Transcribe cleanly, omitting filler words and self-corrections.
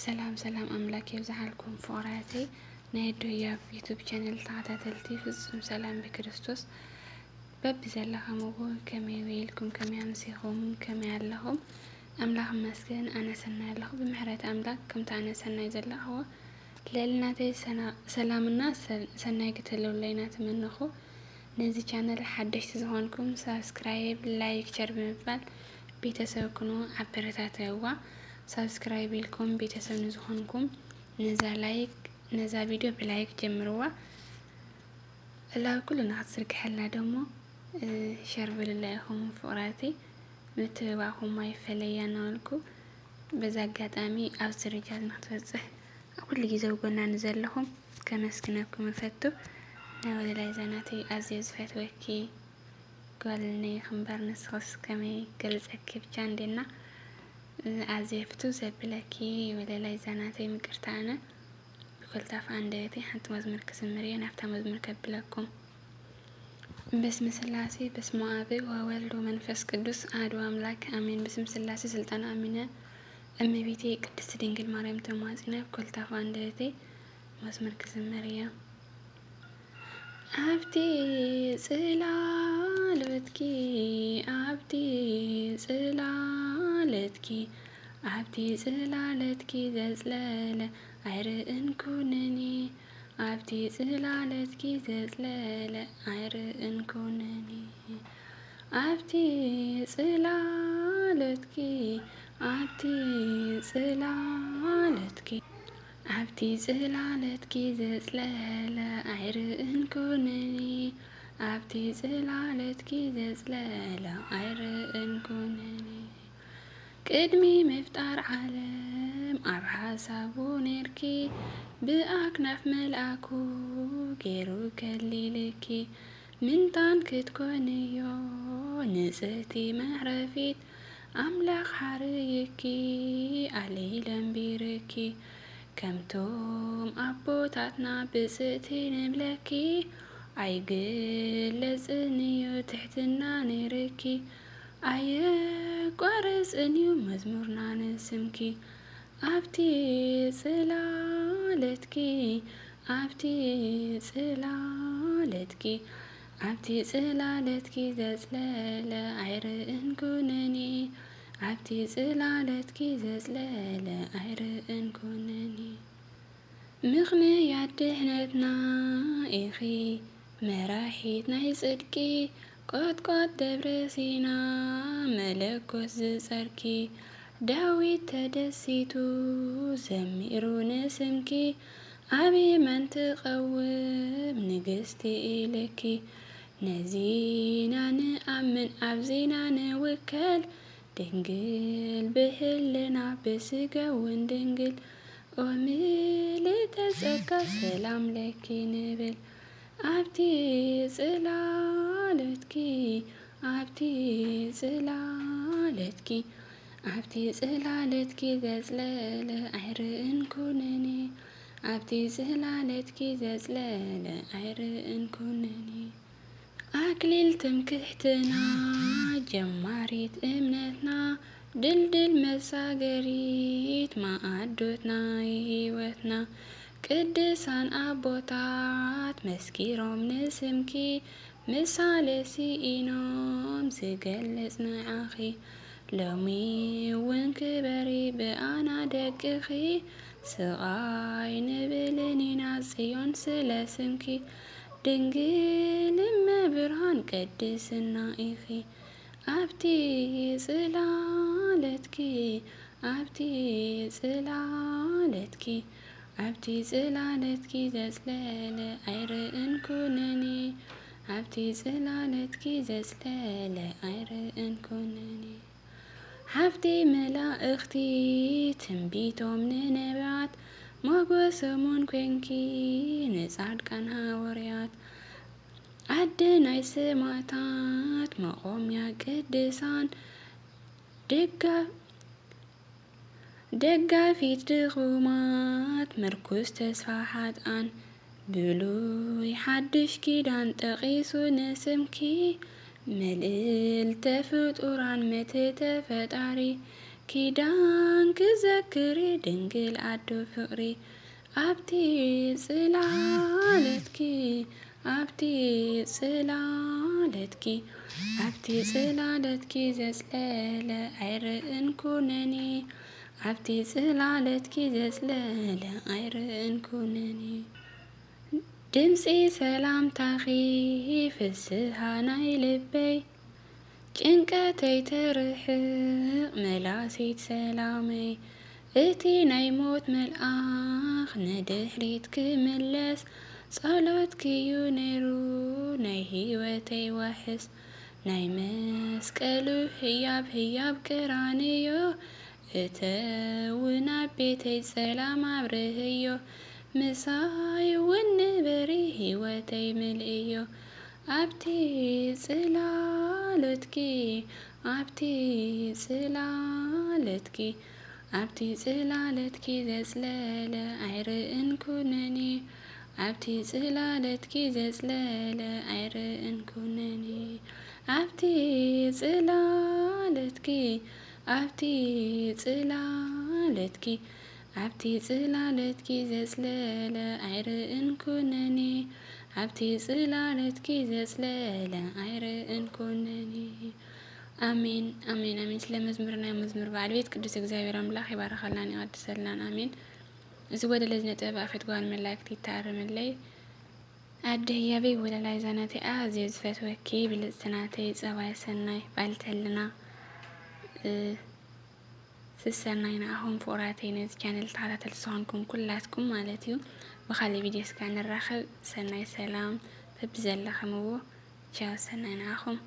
سلام أملاك يبزحلكم فوراتي نايدو يا يوتيوب channel تعتاتلتي فزم سلام بكريستوس باب زلها مغو كمي ويلكم كمي أمسيهم كمي اللهم أملاك مسكين أنا سنة لهم بمحرات أملاك كم تانا سنة زلها هو ليلنا تي سلام الناس سنة قتلوا لينا تمنخو نزي channel حدش تزهونكم سبسكرايب لايك شير بمفعل بيتسوكنو عبرتات هوا سبسكرايب لكم بيتسو نزهونكم نزا لايك نزا فيديو بلايك جمروا لا كلنا هتصرك حلنا دمو شير بالله فوراتي متواهم ما يفليا نالكو بزاقات أمي أو سرجال نحتفظه كل جزء قلنا نزل لهم كمسكنكم فتو ناول العزاناتي عزيز فتوكي قالني خنبر نسخص كمي قلت أكيب جاندنا عزيفتو زبلكي ولا العزاناتي مقرتانا بكل تاف عنديتي حتى مزمر كسمريا نفتح مزمر كبلكم بسم سلاسي بسم أبي وولد ومنفس قدوس عدو أملاك آمين بسم سلاسي سلطان آمينة أمي بيتي قدس دينجل مريم تموازينة بكل تاف عنديتي مزمر كسمريا عبدي صلالتكي عبدي صلالتكي عبدي صلالتكي زلالة عرقن كونني عبدي صلالتكي زلالة عرقن كونني عبدي صلالتكي عبدي صلالتكي عبدي صلالتكي زلالة عرقن كونني عبدي صلالتكي زلالة عرقن كونني قدمي مفتار عالم أبحاسابو نيركي بأكناف ملأكو غيرو كليلكي من تانك تكونيو نسيتي معرفيت أملاك حريكي علي لنبيركي كمتوم أبوتاتنا بسيتي نملكي عيقل لزنيو تحتنا نيركي قارس انيو مزمورنا نسمكي عبتي صلالتكي عبتي صلالتكي عبتي صلالتكي زلالة عرقن كونني عبتي صلالتكي زلالة عرقن كونني مغني يدهنتنا إخي مراحيتنا يصدقي قد دبرسينا ملكوت زسركي داويت تدسيتو زميرو نسمكي أبي من تقوم نقستي إلكي نزينا نأمن أبزينا نوكل دنقل بهلنا بسقا وندنقل وملي تزكى سلام لكي نبل عبتي صلالتكي عبتي صلالتكي عبتي صلالتكي زلالة عرقن كونني عبتي صلالتكي زلالة عرقن كونني أكليل تمكحتنا جماريت امنتنا دلدل مساقريت ما عدوتنا هيوتنا قدسان أبوتات مسكيروم نسمكي مسالة سيئنوم سيقلس معاخي لومي وانكبري بأنا دقخي سغاي نبلني ناسيون سلسمكي دنقل برهان قدسنا إخي عبتي صلالتكي عبتي صلالتكي عبتي صلالتكي زلالة عرقن كونني عبتي صلالتكي زلالة عرقن كونني حفتي ملائختي تنبيتو من نبعات موقوسمون كوينكي نسعد كان هاوريات عدنا يسماتات مقوم يا قدسان دقا في تغومات مركوز تسفاحات عن بلوي حدش كيدان تقيسو نسمكي ملئل تفطوران متتفتاري ኪዳን ክዘክሪ ድንግል አዶ ፍቅሪ ኣብቲ ጽላለትኪ ኣብቲ ጽላለትኪ ኣብቲ ጽላለትኪ ዘጽለለ ኣይርእን ኩነኒ ኣብቲ ጽላለትኪ ዘጽለለ ኣይርእን ኩነኒ ድምፂ ሰላምታኺ ፍስሃ ናይ ልበይ ጭንቀተይ ተርሕቕ መላሲት ሰላመይ እቲ ናይ ሞት መልኣኽ ንድሕሪት ክምለስ ጸሎትክዩ ነይሩ ናይ ህይወተይ ዋሕስ ናይ መስቀሉ ህያብ ህያብ ቀራንዮ እተውን ኣብ ቤተይ ሰላም ኣብርህዮ ምሳይ እውን ንበሪ ህይወተይ ምልእዮ ኣብቲ ጽላለትኪ ኣብቲ ጽላለትኪ ኣብቲ ጽላለትኪ ዘጽለለ ኣይርእን ኩነኒ ኣብቲ ጽላለትኪ ዘጽለለ ኣይርእን ኩነኒ ኣብቲ ጽላለትኪ ኣብቲ ጽላለትኪ ኣብቲ ጽላለትኪ ዘጽለለ ኣይርእን ኩነኒ ኣብቲ ጽላለትኪ ዘጽለለ ኣይርእን ኩነኒ አሜን አሜን አሜን። ስለ መዝሙርና መዝሙር በዓል ቤት ቅዱስ እግዚአብሔር አምላክ ይባረከላን ይቀድሰልናን አሜን። እዚ ወደ ለዝነ ጥበብ አፈት ጓን መላእክት ይታረምለይ አደህያበይ ወደ ላይ ዛናቴ አዝየ ዝፈትወኪ ብልጽናቴ ጸባይ ሰናይ ባልተልና ስሰናይና አሁን ፍቁራተይ ነዚ ቻናል ተከታተል ዝኾንኩም ኩላትኩም ማለት እዩ በኻሊ ቪድዮ እስካ ንራኸብ ሰናይ ሰላም በብዘለኸምዎ ቻው ሰናይና አኹም